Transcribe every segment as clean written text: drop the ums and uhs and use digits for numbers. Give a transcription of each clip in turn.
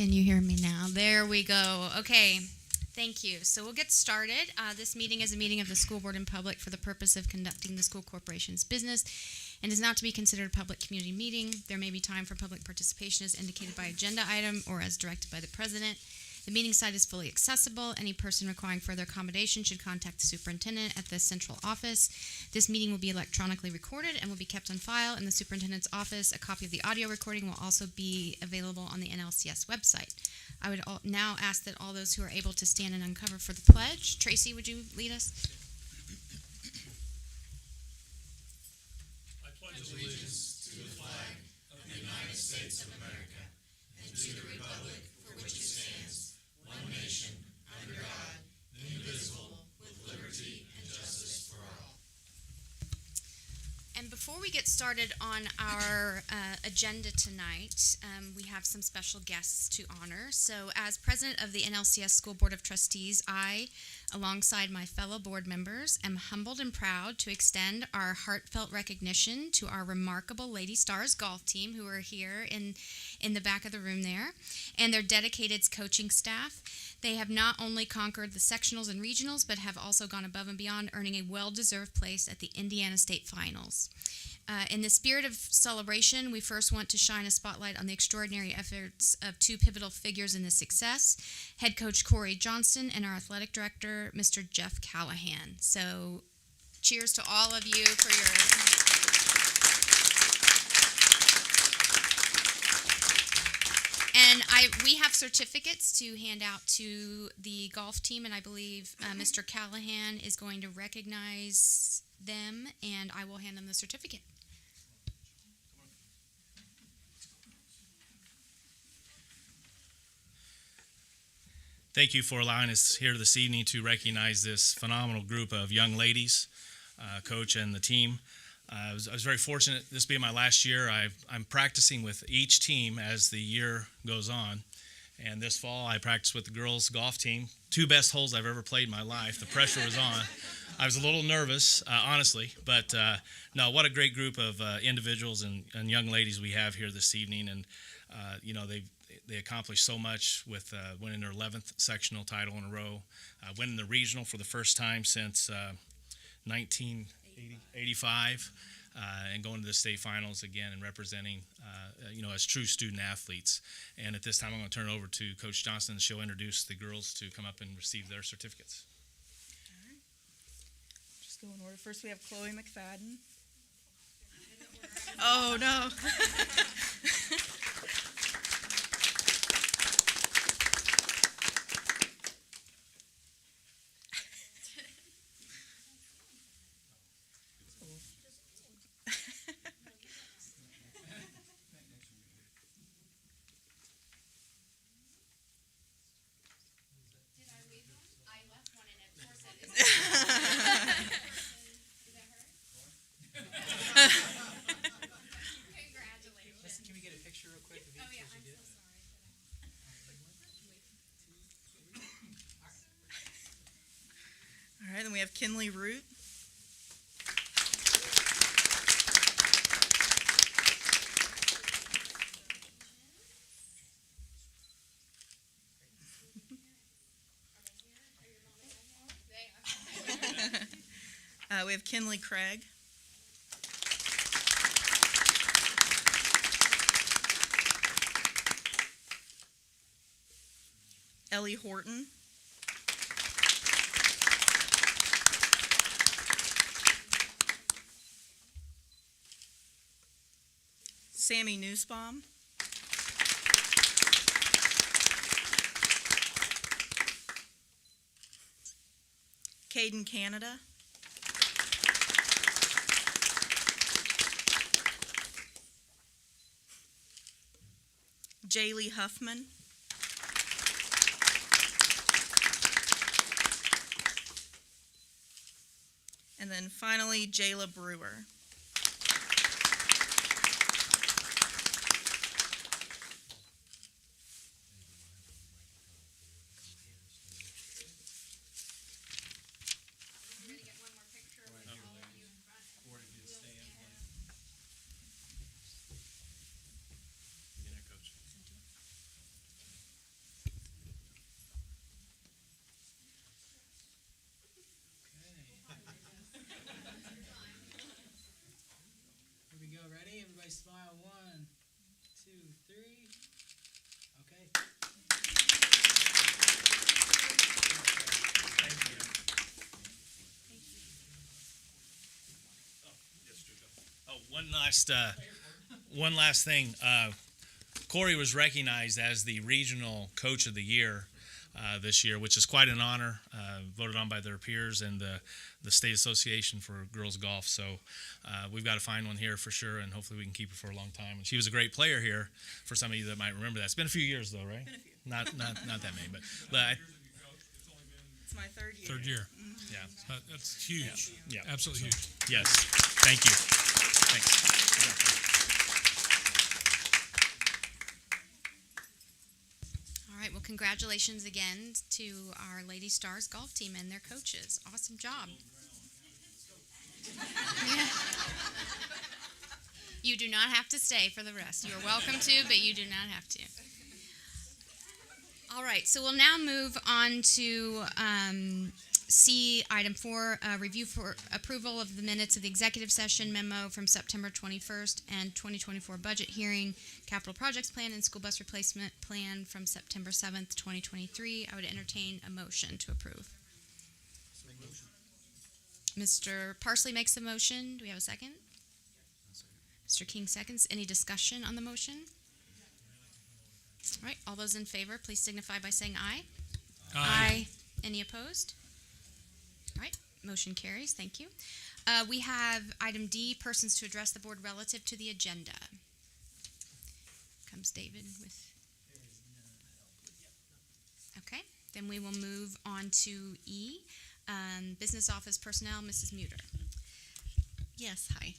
Can you hear me now? There we go. Okay. Thank you. So we'll get started. This meeting is a meeting of the school board in public for the purpose of conducting the school corporation's business and is not to be considered a public community meeting. There may be time for public participation as indicated by agenda item or as directed by the president. The meeting site is fully accessible. Any person requiring further accommodation should contact the superintendent at the central office. This meeting will be electronically recorded and will be kept on file in the superintendent's office. A copy of the audio recording will also be available on the NLCS website. I would now ask that all those who are able to stand and uncover for the pledge. Tracy, would you lead us? I pledge allegiance to the flag of the United States of America and to the republic for which it stands, one nation, under God, indivisible, with liberty and justice for all. And before we get started on our agenda tonight, we have some special guests to honor. So as president of the NLCS School Board of Trustees, I, alongside my fellow board members, am humbled and proud to extend our heartfelt recognition to our remarkable Lady Stars golf team who are here in the back of the room there, and their dedicated coaching staff. They have not only conquered the sectionals and regionals, but have also gone above and beyond, earning a well-deserved place at the Indiana State Finals. In the spirit of celebration, we first want to shine a spotlight on the extraordinary efforts of two pivotal figures in this success, head coach Corey Johnston and our athletic director, Mr. Jeff Callahan. So cheers to all of you for your... And we have certificates to hand out to the golf team, and I believe Mr. Callahan is going to recognize them, and I will hand them the certificate. Thank you for allowing us here this evening to recognize this phenomenal group of young ladies, coach and the team. I was very fortunate, this being my last year. I'm practicing with each team as the year goes on. And this fall, I practiced with the girls' golf team. Two best holes I've ever played in my life. The pressure was on. I was a little nervous, honestly. But no, what a great group of individuals and young ladies we have here this evening. And, they accomplished so much with winning their 11th sectional title in a row, winning the regional for the first time since 1985, and going to the state finals again and representing, as true student athletes. And at this time, I'm going to turn it over to Coach Johnston, and she'll introduce the girls to come up and receive their certificates. All right. Just go in order. First, we have Chloe McFadden. Oh, no. All right, then we have Kinley Root. We have Kinley Craig. Ellie Horton. Sammy Nussbaum. Caden Canada. Jaylee Huffman. And then finally, Jayla Brewer. One last thing. Corey was recognized as the regional coach of the year this year, which is quite an honor. Voted on by their peers and the state association for girls golf. So we've got to find one here for sure, and hopefully we can keep her for a long time. And she was a great player here. For some of you that might remember that, it's been a few years though, right? Been a few. Not that many, but It's my third year. Third year. yeah. That's huge. Yeah. Absolutely huge. Yes. Thank you. Thanks. All right, well, congratulations again to our Lady Stars golf team and their coaches. Awesome job. Yeah. You do not have to stay for the rest. You are welcome to, but you do not have to. All right, so we'll now move on to C, item 4, review for approval of the minutes of the executive session memo from September 21st and 2024 budget hearing, capital projects plan, and school bus replacement plan from September 7th, 2023. I would entertain a motion to approve. Mr. Parsley makes a motion. Do we have a second? Mr. King seconds. Any discussion on the motion? All right, all those in favor, please signify by saying aye. Aye. Any opposed? All right, motion carries. Thank you. We have item D, persons to address the board relative to the agenda. Comes David with. Okay, then we will move on to E, business office personnel, Mrs. Muter. Yes, hi.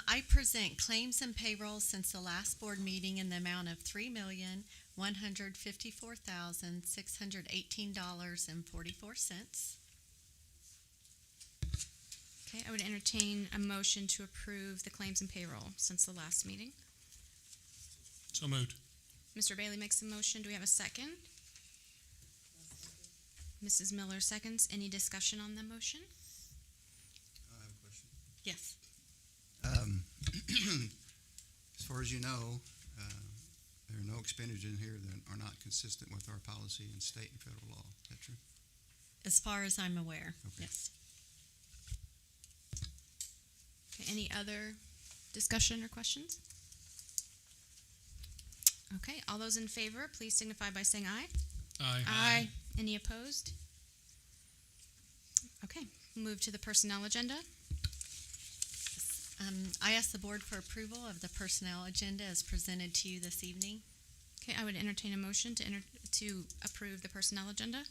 I present claims and payroll since the last board meeting in the amount of $3,154,618.44. Okay, I would entertain a motion to approve the claims and payroll since the last meeting. So moved. Mr. Bailey makes a motion. Do we have a second? Mrs. Miller seconds. Any discussion on the motion? I have a question. Yes. As far as you know, there are no expenditures in here that are not consistent with our policy in state and federal law. Is that true? As far as I'm aware, Okay. yes. Okay, any other discussion or questions? Okay, all those in favor, please signify by saying aye. Aye. Any opposed? Okay, move to the personnel agenda. I ask the board for approval of the personnel agenda as presented to you this evening. Okay, I would entertain a motion to approve the personnel agenda.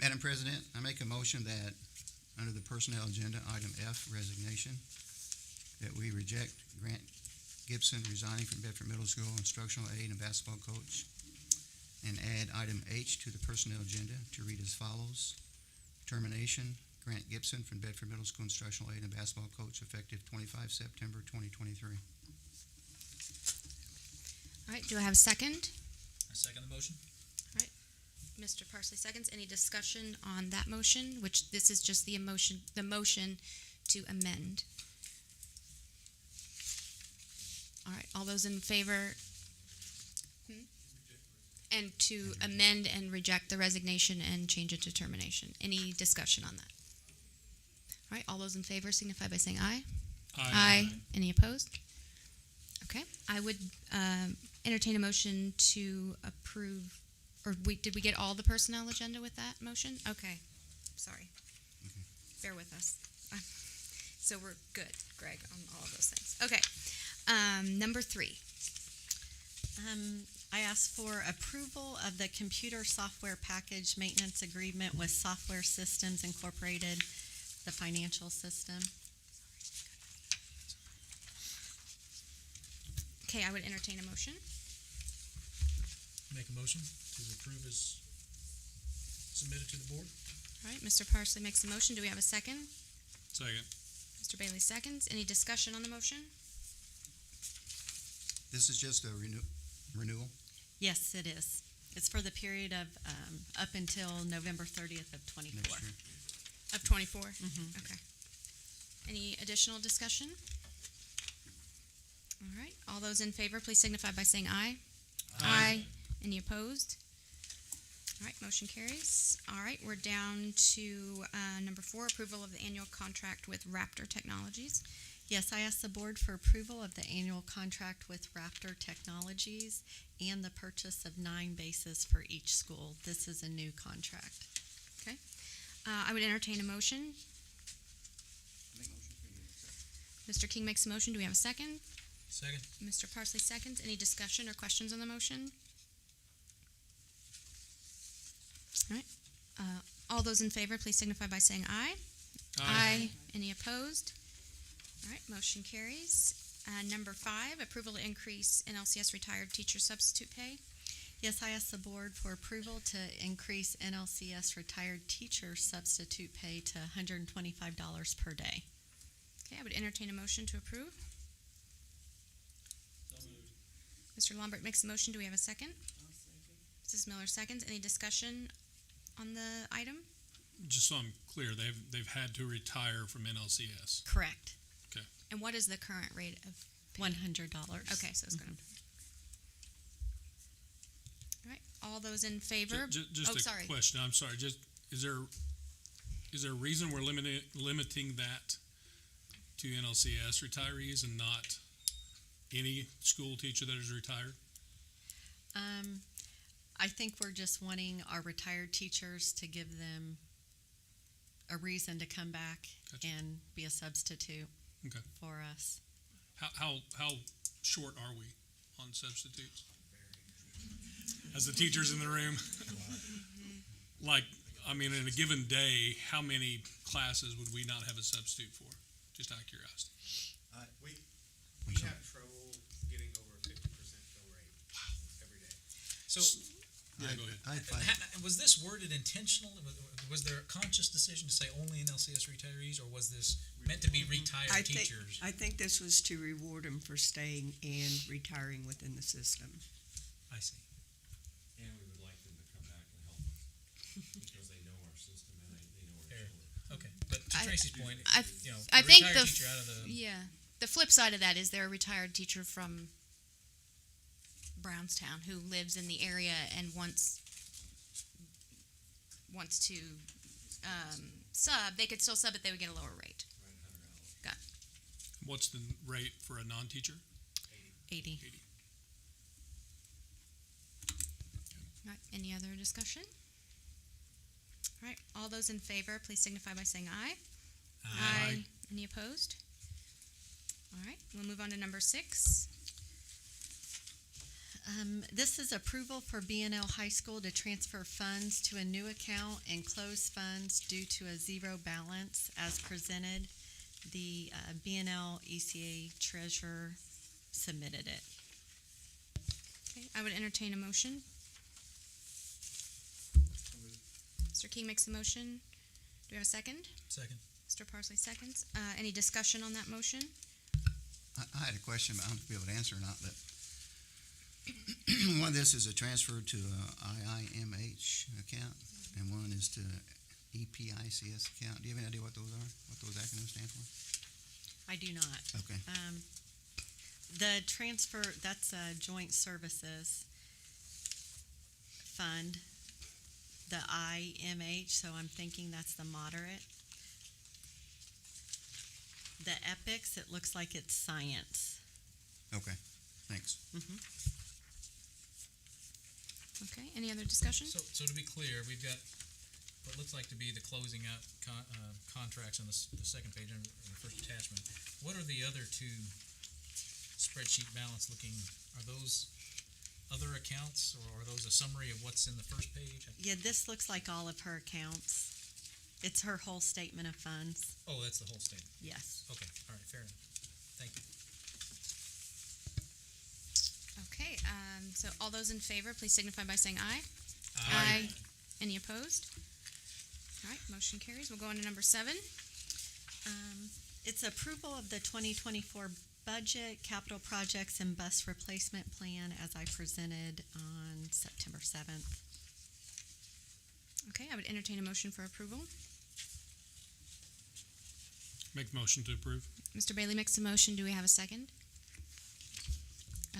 Madam President, I make a motion that under the personnel agenda, item F, resignation, that we reject Grant Gibson resigning from Bedford Middle School, instructional aide and basketball coach, and add item H to the personnel agenda to read as follows. Termination, Grant Gibson from Bedford Middle School, instructional aide and basketball coach, effective 25 September 2023. All right, do I have a second? I second the motion. Mr. Parsley seconds. Any discussion on that motion, which this is just the motion to amend? All right, all those in favor? And to amend and reject the resignation and change it to termination. Any discussion on that? All right, all those in favor signify by saying aye. Aye. Any opposed? Okay, I would entertain a motion to approve. Or did we get all the personnel agenda with that motion? Okay, sorry. Bear with us. So we're good, Greg, on all of those things. Okay, number 3. I ask for approval of the computer software package maintenance agreement with Software Systems Incorporated, the financial system. Okay, I would entertain a motion. Make a motion to approve as submitted to the board. All right, Mr. Parsley makes a motion. Do we have a second? Second. Mr. Bailey seconds. Any discussion on the motion? This is just a renewal? Yes, it is. It's for the period of up until November 30th of 24. Next year. Of 24? Mhm. Okay. Any additional discussion? All right, all those in favor, please signify by saying aye. Aye. Any opposed? All right, motion carries. All right, we're down to number 4, approval of the annual contract with Raptor Technologies. Yes, I ask the board for approval of the annual contract with Raptor Technologies and the purchase of 9 bases for each school. This is a new contract. I would entertain a motion. Mr. King makes a motion. Do we have a second? Second. Mr. Parsley seconds. Any discussion or questions on the motion? All right. All those in favor, please signify by saying aye. Any opposed? All right, motion carries. Number 5, approval to increase NLCS retired teacher substitute pay. Yes, I ask the board for approval to increase NLCS retired teacher substitute pay to $125 per day. Okay, I would entertain a motion to approve. Mr. Lombard makes a motion. Do we have a second? Mrs. Miller seconds. Any discussion on the item? Just so I'm clear, they've had to retire from NLCS. Correct. And what is the current rate of? $100. Okay, so it's going to. All right, all those in favor? Just a sorry. question, I'm sorry, just, is there a reason we're limiting that to NLCS retirees and not any school teacher that is retired? I think we're just wanting our retired teachers to give them a reason to come back Gotcha. and be a substitute Okay. for us. How short are we on substitutes? As the teachers in the room? Like, I mean, in a given day, how many classes would we not have a substitute for? Just out of curiosity. We have trouble getting over a 50% fill rate every day. So, Yeah, go ahead. I had 5. was this worded intentional? Was there a conscious decision to say only NLCS retirees, or was this meant to be retired teachers? I think this was to reward them for staying and retiring within the system. I see. And we would like them to come back and help us, because they know our system and they know our Fair. children. Okay, but to Tracy's point, you know, I a think retired the teacher out of the the flip side of that is they're a retired teacher from Brownstown who lives in the area and wants to sub. They could still sub, but they would get a lower rate. What's the rate for a non-teacher? 80. All right, any other discussion? All right, all those in favor, please signify by saying aye. Aye. Any opposed? All right, we'll move on to number 6. This is approval for BNL High School to transfer funds to a new account and close funds due to a zero balance as presented. The BNL ECA treasurer submitted it. Okay, I would entertain a motion. Mr. King makes a motion. Do we have a second? second. Mr. Parsley seconds. Any discussion on that motion? I had a question, but I don't know if you'll be able to answer or not, but one of this is a transfer to IIMH account, and one is to EPICS account. Do you have any idea what those are, what those acronyms stand for? I do not. Okay. The transfer, that's a joint services fund, the IMH, so I'm thinking that's the moderate. The EPICS, it looks like it's science. Okay, thanks. Okay, any other discussion? So to be clear, we've got what looks like to be the closing out contracts on the second page on the first attachment. What are the other two spreadsheet balance looking? Are those other accounts, or are those a summary of what's in the first page? Yeah, this looks like all of her accounts. It's her whole statement of funds. Oh, that's the whole statement. Yes. Okay, all right, fair enough. Thank you. Okay, so all those in favor, please signify by saying aye. Any opposed? All right, motion carries. We'll go on to number 7. It's approval of the 2024 budget, capital projects, and bus replacement plan as I presented on September 7th. Okay, I would entertain a motion for approval. Make the motion to approve. Mr. Bailey makes a motion. Do we have a second?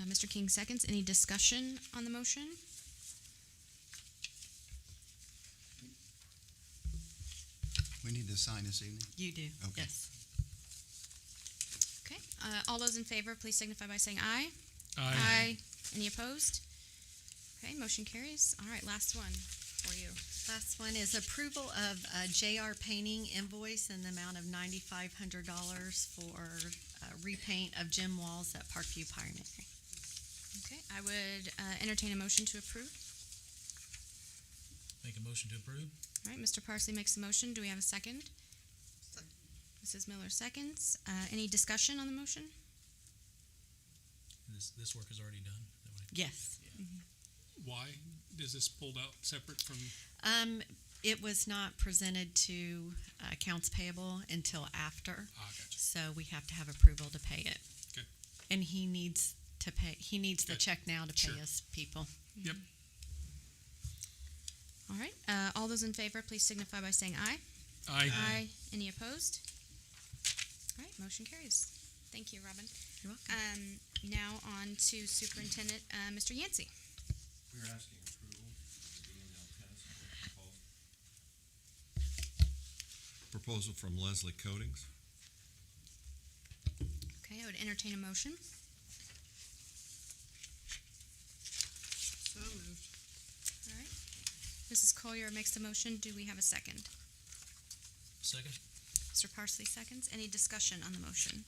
Mr. King seconds. Any discussion on the motion? We need to sign this evening. You do, Okay. yes. Okay. All those in favor, please signify by saying aye. Aye. Any opposed? Okay, motion carries. All right, last one for you. Last one is approval of JR Painting invoice in the amount of $9,500 for repaint of gym walls at Parkview Pioneer. Okay, I would entertain a motion to approve. Make a motion to approve? All right, Mr. Parsley makes a motion. Do we have a second? Mrs. Miller seconds. Any discussion on the motion? This work is already done? Is that what it- Yes. Why is this pulled out separate from? It was not presented to accounts payable until after, Gotcha. so we have to have approval to pay it. Okay. And he needs to pay, he needs the Okay. check now to pay Sure. his people. Yep. All right, all those in favor, please signify by saying aye. Aye. Any opposed? All right, motion carries. Thank you, Robin. You're welcome. Now on to Superintendent, Mr. Yancey. We're asking approval of the B&L tennis court proposal from Leslie Coatings. Okay, I would entertain a motion. So moved. All right. Mrs. Collier makes the motion. Do we have a second? Second? Mr. Parsley seconds. Any discussion on the motion?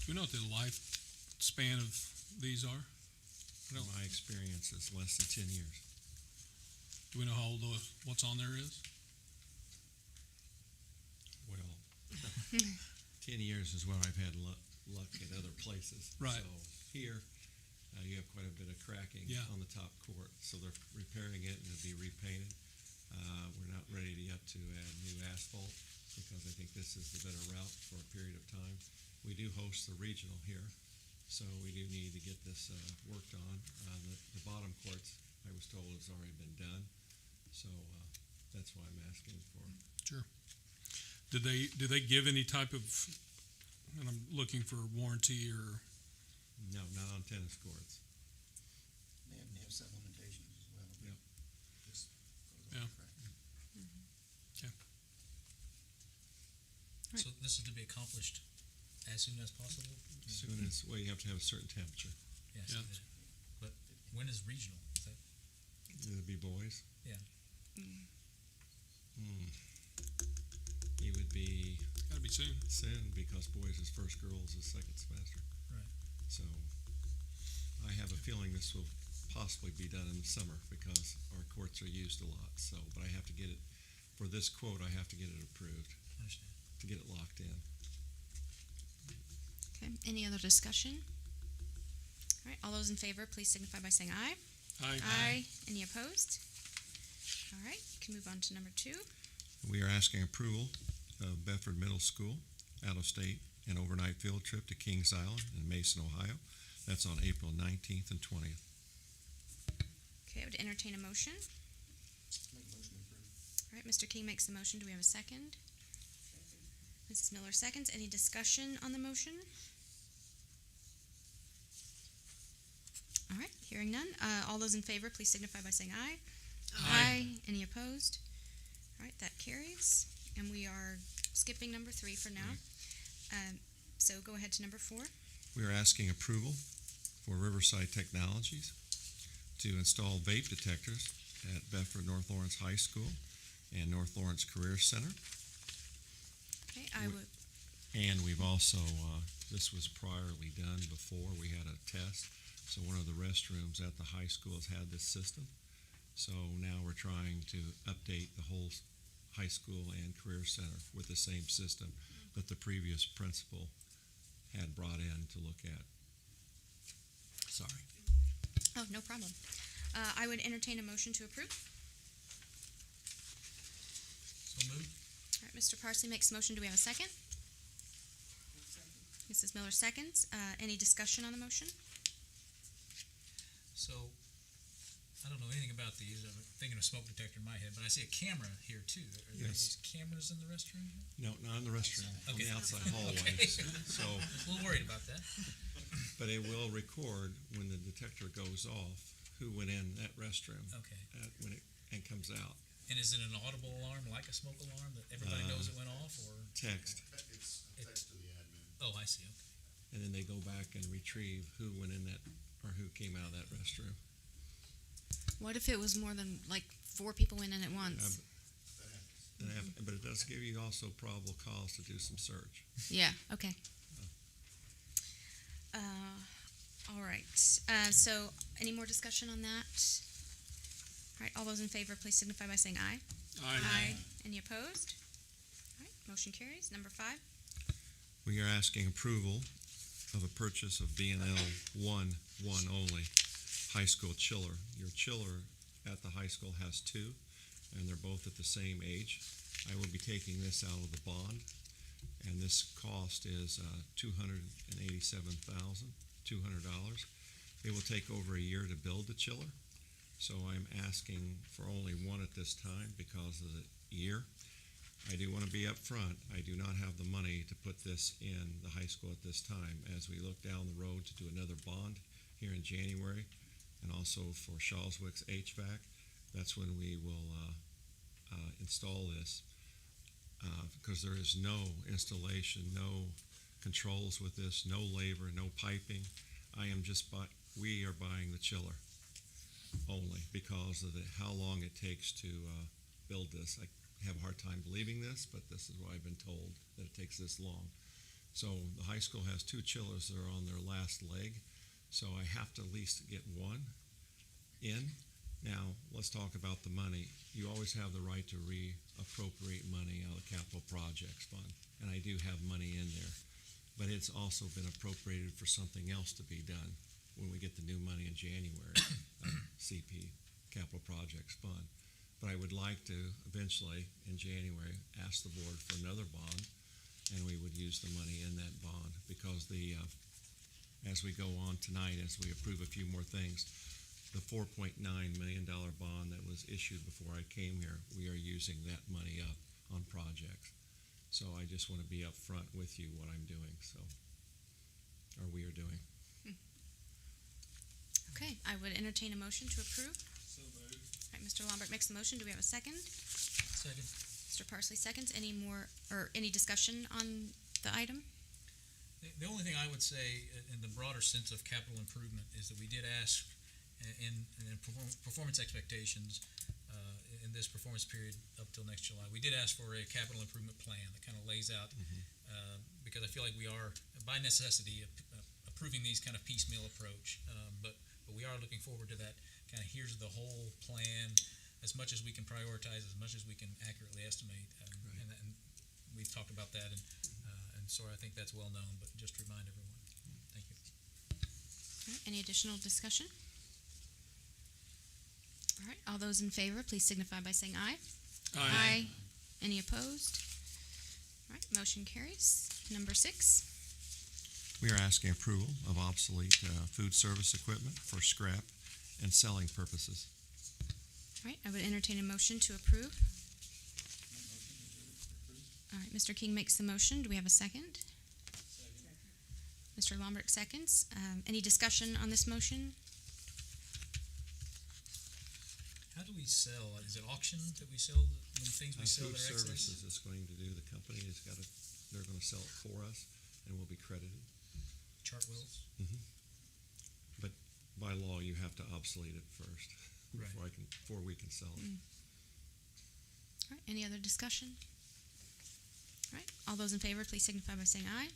Do we know what the lifespan of these are? No. My experience is less than 10 years. Do we know how old what's on there is? Well, 10 years is where I've had luck at other places. Right. So here, you have quite a bit of cracking Yeah. on the top court. So they're repairing it and it'll be repainted. We're not ready yet to add new asphalt because I think this is the better route for a period of time. We do host the regional here, so we do need to get this worked on. The bottom courts, I was told, has already been done. So that's why I'm asking for. Do they give any type of, and I'm looking for warranty or, No, not on tennis courts. They have some limitations as well. Yep. Just goes Yeah. on track. So this is to be accomplished as soon as possible? As soon as, well, you have to have a certain temperature. Yeah, I see Yeah. that. But when is regional? Is that, It'll be boys. Yeah. It would be gotta be soon. soon because boys is first, girls is second semester. Right. So I have a feeling this will possibly be done in the summer because our courts are used a lot. So, but I have to get it, for this quote, I have to get it approved Understand. to get it locked in. Okay, any other discussion? All right, all those in favor, please signify by saying aye. Any opposed? All right, you can move on to number 2. We are asking approval of Bedford Middle School out-of-state and overnight field trip to Kings Island in Mason, Ohio. That's on April 19th and 20th. Okay, I would entertain a motion. Make a motion to approve. All right, Mr. King makes a motion. Do we have a second? Mrs. Miller seconds. Any discussion on the motion? All right, hearing none. All those in favor, please signify by saying aye. Any opposed? All right, that carries. And we are skipping number 3 for now. So go ahead to number 4. We are asking approval for Riverside Technologies to install vape detectors at Bedford North Lawrence High School and North Lawrence Career Center. Okay, I would. And we've also, this was priorly done before we had a test. So one of the restrooms at the high school has had this system. So now we're trying to update the whole high school and career center with the same system that the previous principal had brought in to look at. Sorry. Oh, no problem. I would entertain a motion to approve. So moved? All right, Mr. Parsley makes a motion. Do we have a second? Mrs. Miller seconds. Any discussion on the motion? So, I don't know anything about these. I'm thinking of smoke detector in my head, but I see a camera here too. Are there Yes. these cameras in the restroom? No, not in the restroom, on Okay. the outside hallway. Okay. So, A little worried about that. but it will record when the detector goes off, who went in that restroom, Okay. and comes out. And is it an audible alarm, like a smoke alarm, that everybody knows it went off, or? Text, It's It- text to the admin. Oh, I see, okay. and then they go back and retrieve who went in that, or who came out of that restroom. What if it was more than like 4 people went in at once? But it does give you also probable cause to do some search. Yeah, okay. All right, so any more discussion on that? All right, all those in favor, please signify by saying aye. Aye. Any opposed? All right, motion carries. Number 5. We are asking approval of a purchase of B&L one only, high school chiller. Your chiller at the high school has 2, and they're both at the same age. I will be taking this out of the bond, and this cost is $287,200. It will take over a year to build the chiller, so I'm asking for only one at this time because of the year. I do want to be upfront. I do not have the money to put this in the high school at this time. As we look down the road to do another bond here in January, and also for Shawswick's HVAC, that's when we will install this. Because there is no installation, no controls with this, no labor, no piping. We are buying the chiller only because of how long it takes to build this. I have a hard time believing this, but this is what I've been told, that it takes this long. So the high school has 2 chillers that are on their last leg, so I have to at least get one in. Now, let's talk about the money. You always have the right to reappropriate money out of the capital projects fund, and I do have money in there. But it's also been appropriated for something else to be done when we get the new money in January, CP, Capital Projects Fund. But I would like to eventually, in January, ask the board for another bond, and we would use the money in that bond, because as we go on tonight, as we approve a few more things, the $4.9 million bond that was issued before I came here, we are using that money up on projects. So I just want to be upfront with you what I'm doing, or we are doing. Okay, I would entertain a motion to approve. All right, Mr. Lombard makes the motion. Do we have a second? Second. Mr. Parsley seconds. Any more, or any discussion on the item? The only thing I would say in the broader sense of capital improvement is that we did ask in performance expectations in this performance period up till next July, we did ask for a capital improvement plan that kind of lays out, because I feel like we are, by necessity, approving these kind of piecemeal approach. But we are looking forward to that kind of, here's the whole plan, as much as we can prioritize, as much as we can accurately estimate. And we've talked about that, and so I think that's well known, but just to remind everyone. Thank you. All right, any additional discussion? All right, all those in favor, please signify by saying aye. Aye. Any opposed? All right, motion carries. Number 6. We are asking approval of obsolete food service equipment for scrap and selling purposes. All right, I would entertain a motion to approve. All right, Mr. King makes the motion. Do we have a second? Mr. Lombard seconds. Any discussion on this motion? How do we sell? Is it auction that we sell, when things we sell Food that are excess? services is going to do, the company has got it, they're going to sell it for us, and we'll be credited. Chartwells? But by law, you have to obsolete it first Right. before we can sell it. All right, any other discussion? All right, all those in favor, please signify by saying aye.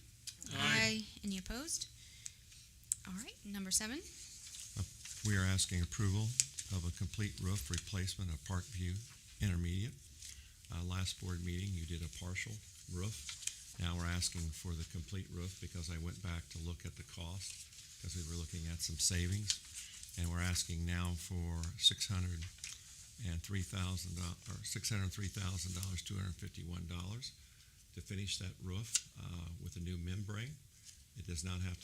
Aye. Any opposed? All right, number 7. We are asking approval of a complete roof replacement of Parkview Intermediate. Last board meeting, you did a partial roof. Now we're asking for the complete roof because I went back to look at the cost, because we were looking at some savings. And we're asking now for $603,251 to finish that roof with a new membrane. It does not have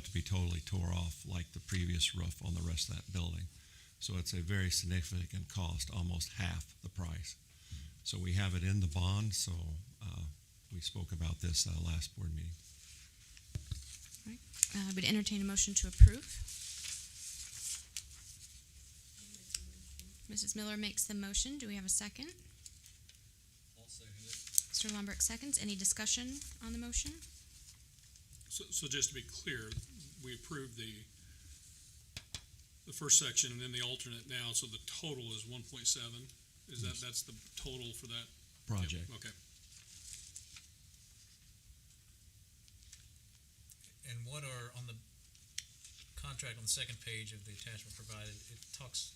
to be totally tore off like the previous roof on the rest of that building. So it's a very significant cost, almost half the price. So we have it in the bond, so we spoke about this last board meeting. I would entertain a motion to approve. Mrs. Miller makes the motion. Do we have a second? I'll second it. Mr. Lombrick seconds. Any discussion on the motion? So just to be clear, we approved the first section and then the alternate now, so the total is 1.7? Is Yes. that's the total for that? Project. Yep, okay. And what are, on the contract on the second page of the attachment provided, it talks,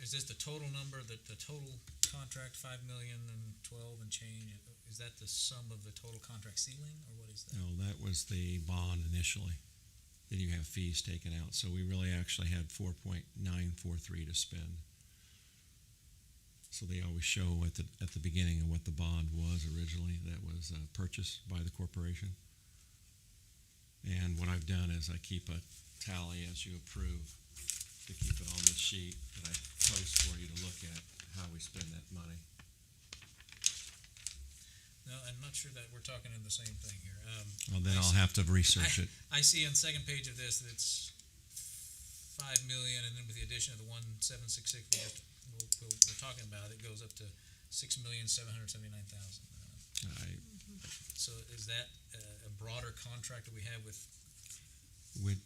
is this the total number, the total contract, 5,012,000 and change? Is that the sum of the total contract ceiling, or what is that? No, that was the bond initially. Then you have fees taken out. So we really actually had 4.943 to spend. So they always show at the beginning of what the bond was originally that was purchased by the corporation. And what I've done is I keep a tally as you approve to keep it on this sheet that I post for you to look at how we spend that money. No, I'm not sure that we're talking in the same thing here. Well, then I'll have to research it. I see on the second page of this that it's 5 million, and then with the addition of the 1,766 we're talking about, it goes up to 6,779,000. So is that a broader contract that we have with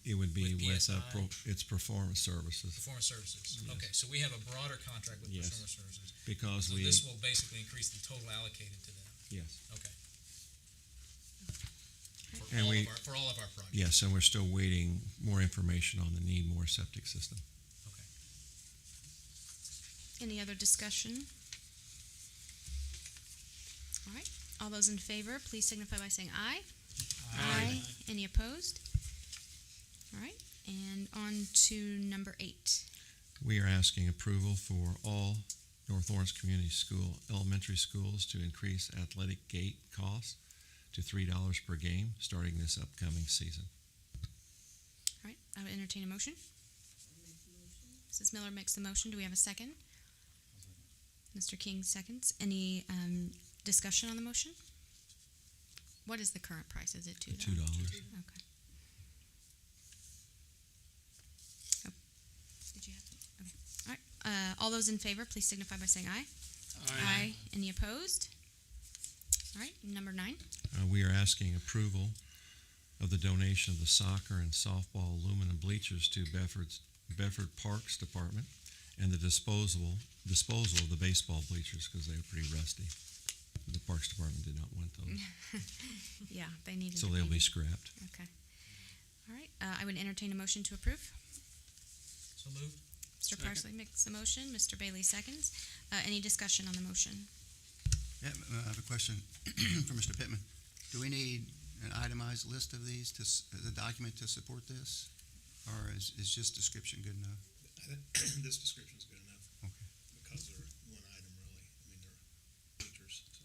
It would be With with PSI? its performance services Performance Services? Yes. Okay, so we have a broader contract with Yes. Performance Services. because So we, this will basically increase the total allocated to them. yes. Okay. And For all of our projects. Yes, and we're still waiting more information on the Needmore septic system. Okay. Any other discussion? All right. All those in favor, please signify by saying aye. Aye. Any opposed? All right. And on to number 8. We are asking approval for all North Lawrence Community School elementary schools to increase athletic gate costs to $3 per game starting this upcoming season. All right. I would entertain a motion. Mrs. Miller makes the motion. Do we have a second? Mr. King seconds. Any discussion on the motion? What is the current price? Is it $2? $2. Okay. Oh. Did you have? Okay. All right. All those in favor, please signify by saying aye. Aye. Any opposed? All right. Number 9. We are asking approval of the donation of the soccer and softball aluminum bleachers to Bedford Parks Department and the disposal of the baseball bleachers because they were pretty rusty. The Parks Department did not want those, Yeah, they needed. so to they'll be scrapped. Okay. All right. I would entertain a motion to approve. So moved. Mr. Parsley makes the motion. Mr. Bailey seconds. Any discussion on the motion? Yeah, I have a question for Mr. Pittman. Do we need an itemized list of these the document to support this? Or is just description good enough? This description's good enough. Okay. Because they're one item, really. I mean, they're features, so.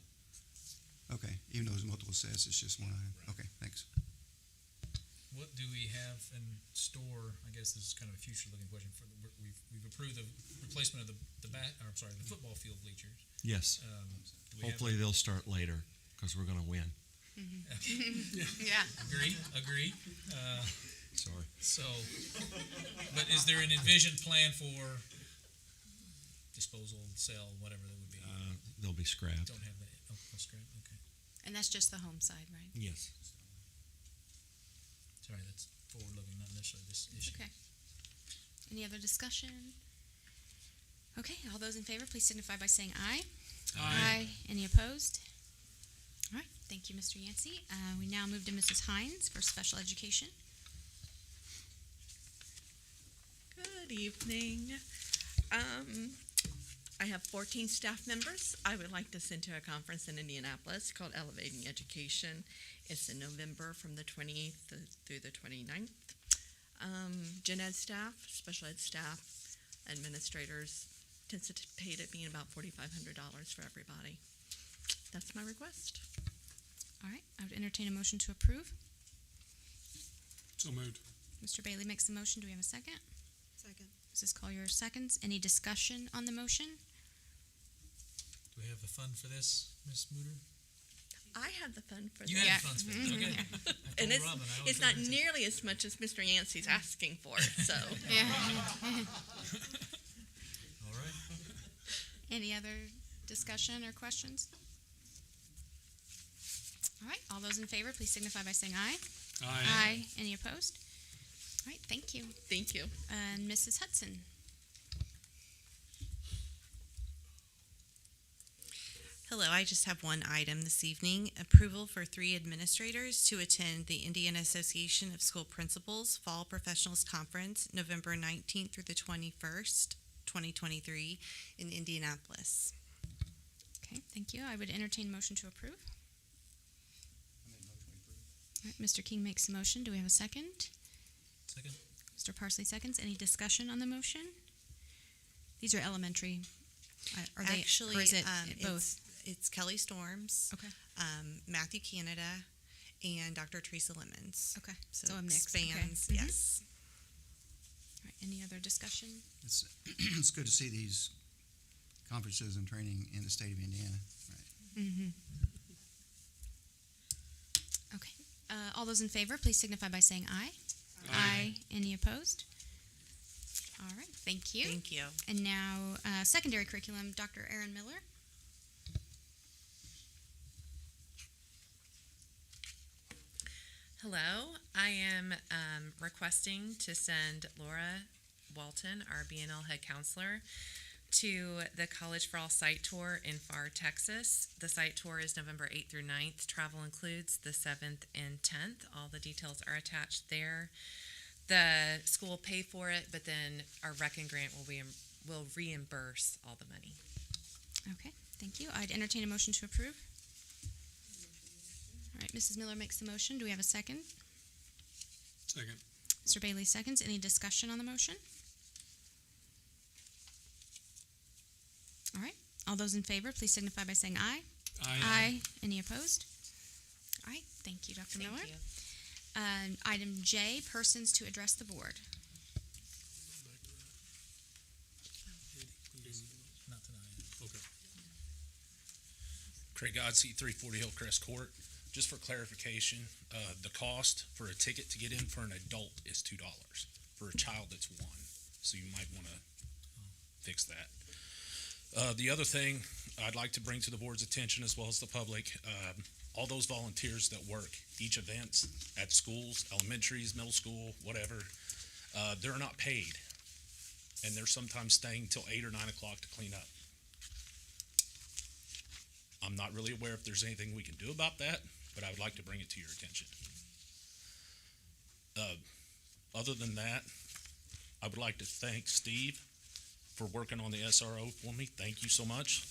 Okay, even though there's multiple sets, it's just one item. Right. Okay, thanks. What do we have in store? I guess this is kind of a future-looking question. We've approved the replacement of the football field bleachers. Yes, Do we have- hopefully they'll start later because we're going to win. Yeah. Agree. Sorry. So, but is there an envisioned plan for disposal, sale, whatever that would be? They'll be scrapped. Don't have that. Oh, that's great. Okay. And that's just the home side, right? Yes. Sorry, that's forward-looking, not necessarily this issue. Okay. Any other discussion? Okay, all those in favor, please signify by saying aye. Aye. Any opposed? All right, thank you, Mr. Yancey. We now move to Mrs. Hines for special education. Good evening. I have 14 staff members I would like to send to a conference in Indianapolis called Elevating Education. It's in November from the 28th through the 29th. Gen ed staff, special ed staff, administrators anticipate it being about $4,500 for everybody. That's my request. All right, I would entertain a motion to approve. So moved. Mr. Bailey makes the motion. Do we have a second? Second. Mrs. Collier seconds. Any discussion on the motion? Do we have the fund for this, Ms. Mooter? I have the fun for You this. have the funds for this, okay. I And told Robin I always it's not go to- nearly as much as Mr. Yancey's asking for, so. Yeah. All right. Any other discussion or questions? All right, all those in favor, please signify by saying aye. Aye. Any opposed? All right, thank you. Thank you. And Mrs. Hudson? Hello, I just have one item this evening. Approval for 3 administrators to attend the Indiana Association of School Principals Fall Professionals Conference, November 19th through the 21st, 2023, in Indianapolis. Okay, thank you. I would entertain a motion to approve. All right, Mr. King makes a motion. Do we have a second? Second? Mr. Parsley seconds. Any discussion on the motion? These are elementary. Are they, Actually, or is it both? It's Kelly Storms, Okay, Matthew Canada, and Dr. Teresa Lemons. okay. So a it mix. Okay. spans, Mhm. yes. All right, any other discussion? It's, it's good to see these conferences and training in the state of Indiana. Mm-hmm. Okay. All those in favor, please signify by saying aye. Aye. Any opposed? All right, thank you. Thank you. And now, secondary curriculum, Dr. Aaron Miller. Hello, I am requesting to send Laura Walton, our BNL head counselor, to the College for All site tour in Pharr, Texas. The site tour is November 8th through 9th. Travel includes the 7th and 10th. All the details are attached there. The school will pay for it, but then our rec and grant will reimburse all the money. Okay, thank you. I'd entertain a motion to approve. All right, Mrs. Miller makes the motion. Do we have a second? Second. Mr. Bailey seconds. Any discussion on the motion? All right, all those in favor, please signify by saying aye. Aye. Any opposed? All right, thank you, Dr. Miller. Thank you. Item J, persons to address the board. Not tonight. Okay. Craig Godsey, 340 Hillcrest Court. Just for clarification, the cost for a ticket to get in for an adult is $2. For a child, it's $1. So you might want to fix that. The other thing I'd like to bring to the board's attention, as well as the public, all those volunteers that work each event at schools, elementaries, middle school, whatever, they're not paid. And they're sometimes staying till 8 or 9 o'clock to clean up. I'm not really aware if there's anything we can do about that, but I would like to bring it to your attention. Other than that, I would like to thank Steve for working on the SRO for me. Thank you so much.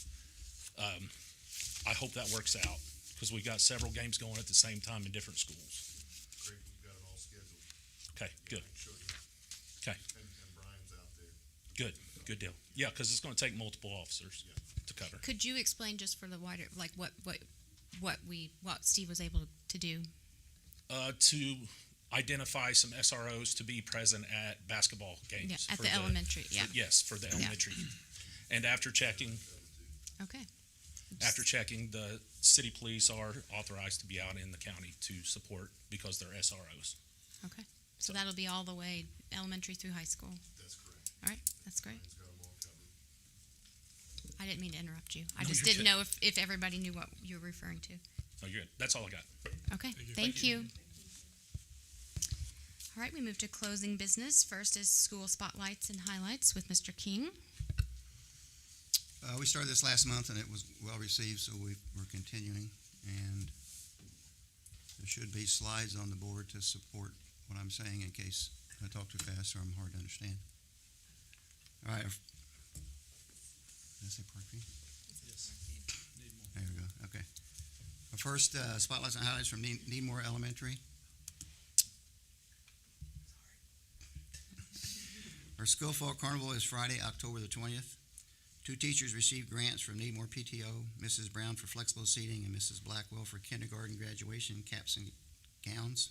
I hope that works out, because we got several games going at the same time in different schools. Craig, we've got it all scheduled. Okay, good. Show you. Okay, And Brian's out there. good deal. Yeah, because it's going to take multiple officers to cover. Could you explain just for the wider, like what Steve was able to do? To identify some SROs to be present at basketball games. Yeah, at for the elementary, yeah. Yes, for the elementary. And after checking, Okay. the city police are authorized to be out in the county to support because they're SROs. Okay. So that'll be all the way elementary through high school. That's correct. All right, that's great. Brian's got them all covered. I didn't mean to interrupt you. I No, just you're didn't good. know if everybody knew what you were referring to. Oh, you're good. That's all I got. Okay, Thank you. thank you. All right, we move to closing business. First is school spotlights and highlights with Mr. King. We started this last month and it was well received, so we're continuing. And there should be slides on the board to support what I'm saying in case I talk too fast or I'm hard to understand. All right. Did I say Parkview? Yes. There we go, okay. Our first spotlights and highlights from Needmore Elementary. Our School Fall Carnival is Friday, October the 20th. 2 teachers received grants from Needmore PTO, Mrs. Brown for flexible seating and Mrs. Blackwell for kindergarten graduation caps and gowns.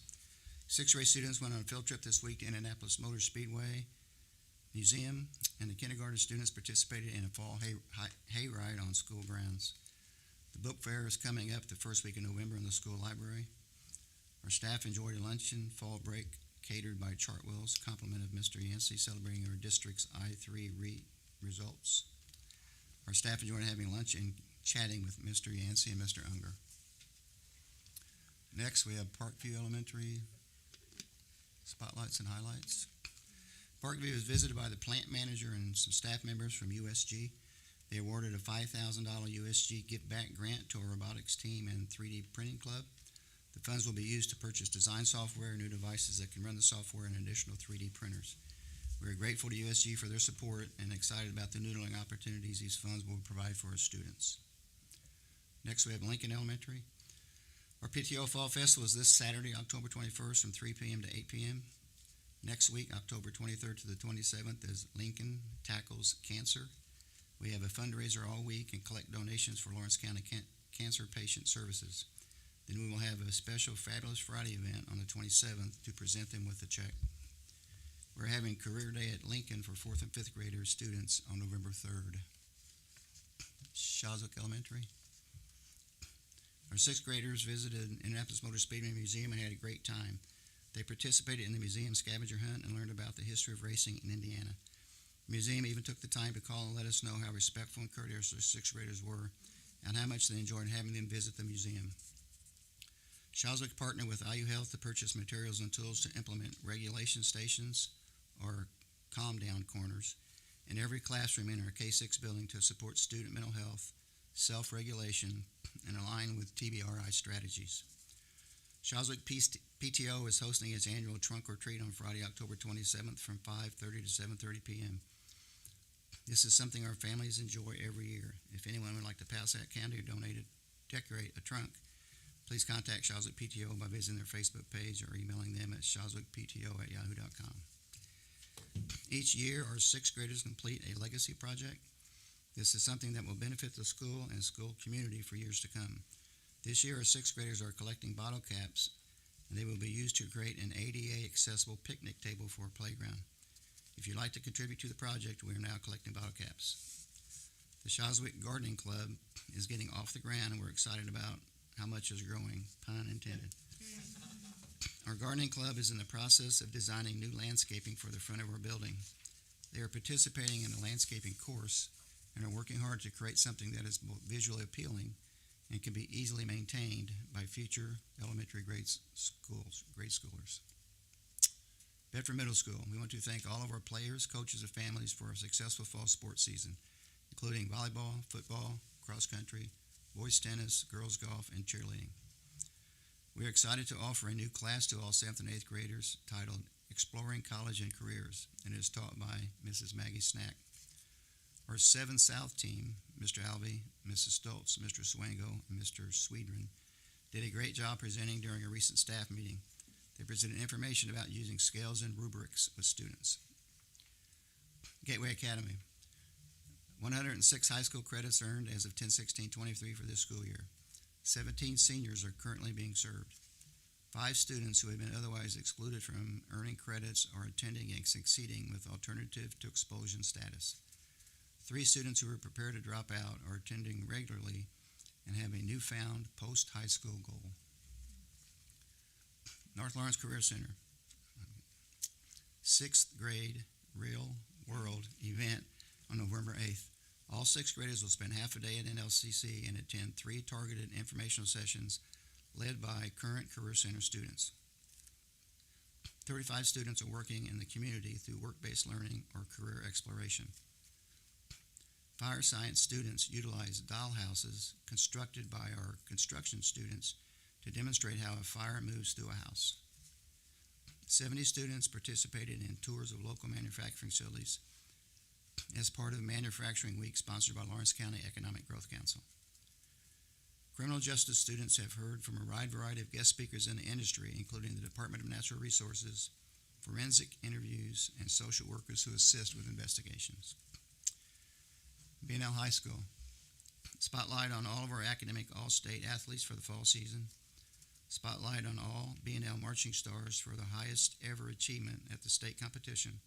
6th grade students went on a field trip this week to Indianapolis Motor Speedway. museum, and the kindergarten students participated in a fall hayride on school grounds. The book fair is coming up the first week of November in the school library. Our staff enjoyed a luncheon fall break catered by Chartwell's, compliment of Mr. Yancey, celebrating our district's I-3 results. Our staff enjoyed having lunch and chatting with Mr. Yancey and Mr. Unger. Next, we have Parkview Elementary spotlights and highlights. Parkview was visited by the plant manager and some staff members from USG. They awarded a $5,000 USG Give Back grant to a robotics team and 3D printing club. The funds will be used to purchase design software and new devices that can run the software and additional 3D printers. We are grateful to USG for their support and excited about the noodling opportunities these funds will provide for our students. Next, we have Lincoln Elementary. Our PTO Fall Festival is this Saturday, October 21st from 3 p.m. to 8 p.m. Next week, October 23rd to the 27th, is Lincoln Tackles Cancer. We have a fundraiser all week and collect donations for Lawrence County Cancer Patient Services. Then we will have a special Fabulous Friday event on the 27th to present them with a check. We're having Career Day at Lincoln for 4th and 5th grader students on November 3rd. Shawswick Elementary. Our 6th graders visited Indianapolis Motor Speedway Museum and had a great time. They participated in the museum scavenger hunt and learned about the history of racing in Indiana. The museum even took the time to call and let us know how respectful and courteous our 6th graders were and how much they enjoyed having them visit the museum. Shawswick partnered with IU Health to purchase materials and tools to implement regulation stations or calm down corners in every classroom in our K-6 building to support student mental health, self-regulation, and align with TBRI strategies. Shawswick PTO is hosting its annual Trunk or Treat on Friday, October 27th from 5:30 to 7:30 p.m. This is something our families enjoy every year. If anyone would like to pass out candy or decorate a trunk, please contact Shawswick PTO by visiting their Facebook page or emailing them at shawswickpto@yahoo.com. Each year, our 6th graders complete a legacy project. This is something that will benefit the school and school community for years to come. This year, our 6th graders are collecting bottle caps, and they will be used to create an ADA accessible picnic table for a playground. If you'd like to contribute to the project, we are now collecting bottle caps. The Shawswick Gardening Club is getting off the ground, and we're excited about how much is growing, pun intended. Our gardening club is in the process of designing new landscaping for the front of our building. They are participating in a landscaping course and are working hard to create something that is both visually appealing and can be easily maintained by future elementary grade schoolers. Bedford Middle School, we want to thank all of our players, coaches, and families for a successful fall sports season, including volleyball, football, cross country, boys tennis, girls golf, and cheerleading. We are excited to offer a new class to all 7th and 8th graders titled Exploring College and Careers, and it is taught by Mrs. Maggie Snack. Our 7 South team, Mr. Alvey, Mrs. Stoltz, Mr. Swango, and Mr. Swedren, did a great job presenting during a recent staff meeting. They presented information about using scales and rubrics with students. Gateway Academy. 106 high school credits earned as of 10/16/23 for this school year. 17 seniors are currently being served. 5 students who have been otherwise excluded from earning credits are attending and succeeding with alternative to expulsion status. 3 students who are prepared to drop out are attending regularly and have a newfound post-high school goal. North Lawrence Career Center. 6th grade Real World event on November 8th. All 6th graders will spend half a day at NLCC and attend 3 targeted informational sessions led by current Career Center students. 35 students are working in the community through work-based learning or career exploration. Fire science students utilize dollhouses constructed by our construction students to demonstrate how a fire moves through a house. 70 students participated in tours of local manufacturing facilities as part of Manufacturing Week sponsored by Lawrence County Economic Growth Council. Criminal justice students have heard from a wide variety of guest speakers in the industry, including the Department of Natural Resources, forensic interviews, and social workers who assist with investigations. B&L High School. Spotlight on all of our academic all-state athletes for the fall season. Spotlight on all B&L marching stars for the highest ever achievement at the state competition.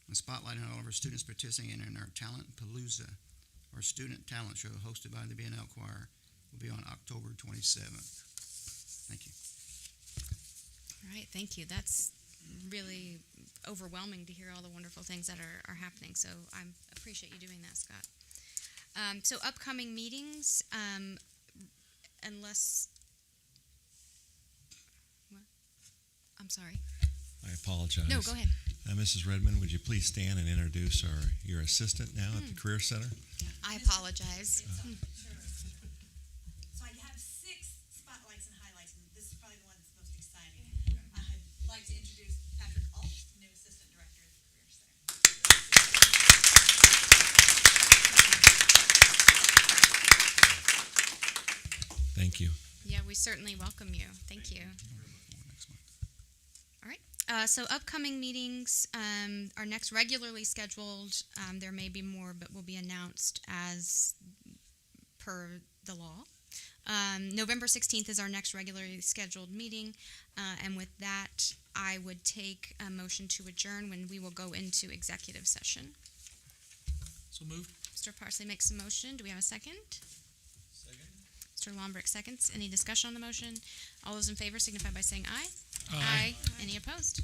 and spotlighting all of our students participating in our Talent Palooza, our student talent show hosted by the BNL Choir, will be on October 27th. Thank you. All right, thank you. That's really overwhelming to hear all the wonderful things that are happening. So I appreciate you doing that, Scott. So upcoming meetings, unless, what? I'm sorry. I apologize. No, go ahead. Mrs. Redmond, would you please stand and introduce your assistant now at the Career Center? I apologize. So I have 6 spotlights and highlights, and this is probably the one that's most exciting. I'd like to introduce Patrick Alt, new Assistant Director at the Career Center. Thank you. Yeah, we certainly welcome you. Thank you. All right. So upcoming meetings, our next regularly scheduled, there may be more, but will be announced as per the law. November 16th is our next regularly scheduled meeting. And with that, I would take a motion to adjourn when we will go into executive session. So moved. Mr. Parsley makes a motion. Do we have a second? Mr. Lombrick seconds. Any discussion on the motion? All those in favor signify by saying aye. Aye. Any opposed?